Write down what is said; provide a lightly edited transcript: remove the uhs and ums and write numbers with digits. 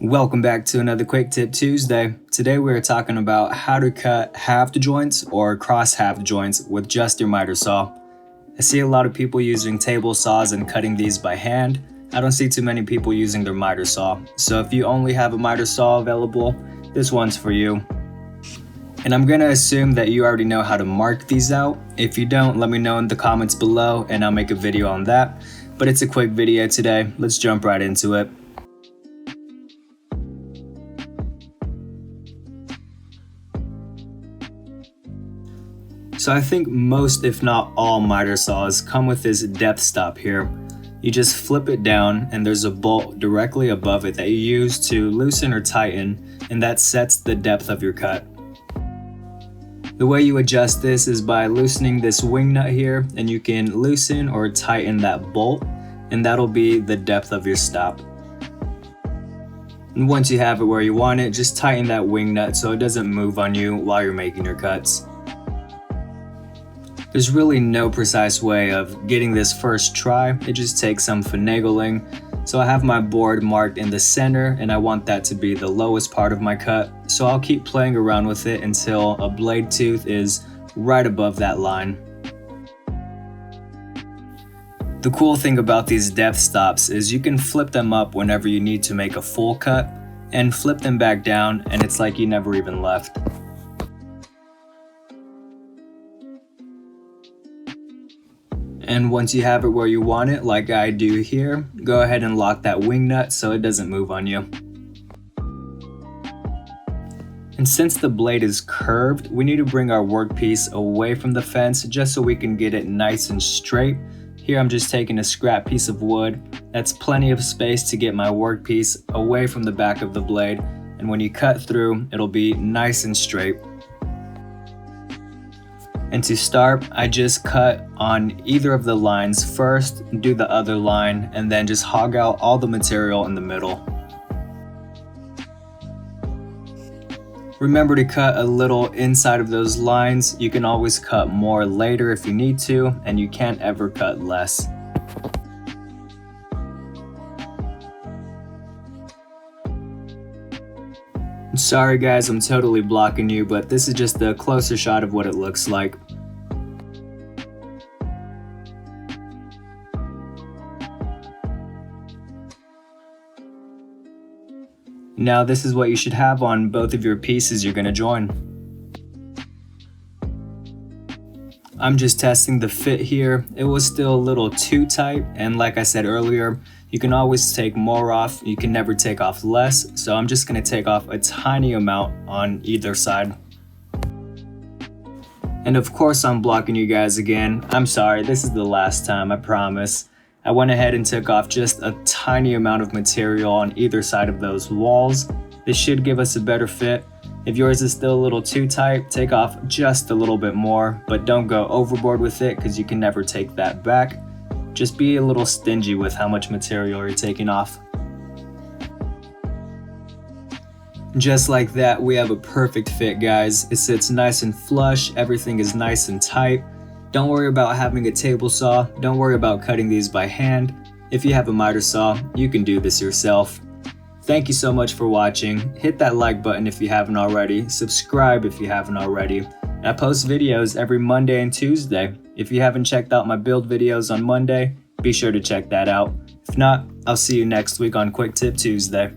Welcome back to another Quick Tip Tuesday. Today we are talking about how to cut halved joints or cross halved joints with just your miter saw. I see a lot of people using table saws and cutting these by hand. I don't see too many people using their miter saw. So if you only have a miter saw available, this one's for you. And I'm gonna assume that you already know how to mark these out. If you don't, let me know in the comments below and I'll make a video on that. But it's a quick video today. Let's jump right into it. So I think most, if not all, miter saws come with this depth stop here. You just flip it down and there's a bolt directly above it that you use to loosen or tighten, and that sets the depth of your cut. The way you adjust this is by loosening this wing nut here, and you can loosen or tighten that bolt, and that'll be the depth of your stop. And once you have it where you want it, just tighten that wing nut so it doesn't move on you while you're making your cuts. There's really no precise way of getting this first try, it just takes some finagling. So I have my board marked in the center and I want that to be the lowest part of my cut, so I'll keep playing around with it until a blade tooth is right above that line. The cool thing about these depth stops is you can flip them up whenever you need to make a full cut and flip them back down, and it's like you never even left. And once you have it where you want it, like I do here, go ahead and lock that wing nut so it doesn't move on you. And since the blade is curved, we need to bring our workpiece away from the fence just so we can get it nice and straight. Here I'm just taking a scrap piece of wood. That's plenty of space to get my workpiece away from the back of the blade, and when you cut through, it'll be nice and straight. And to start, I just cut on either of the lines first, do the other line, and then just hog out all the material in the middle. Remember to cut a little inside of those lines. You can always cut more later if you need to, and you can't ever cut less. Sorry guys, I'm totally blocking you, but this is just a closer shot of what it looks like. Now this is what you should have on both of your pieces you're going to join. I'm just testing the fit here. It was still a little too tight, and like I said earlier, you can always take more off, you can never take off less, so I'm just going to take off a tiny amount on either side. And of course I'm blocking you guys again. I'm sorry, this is the last time, I promise. I went ahead and took off just a tiny amount of material on either side of those walls. This should give us a better fit. If yours is still a little too tight, take off just a little bit more, but don't go overboard with it because you can never take that back. Just be a little stingy with how much material you're taking off. Just like that, we have a perfect fit, guys. It sits nice and flush, everything is nice and tight. Don't worry about having a table saw, don't worry about cutting these by hand. If you have a miter saw, you can do this yourself. Thank you so much for watching. Hit that like button if you haven't already, subscribe if you haven't already. I post videos every Monday and Tuesday. If you haven't checked out my build videos on Monday, be sure to check that out. If not, I'll see you next week on Quick Tip Tuesday.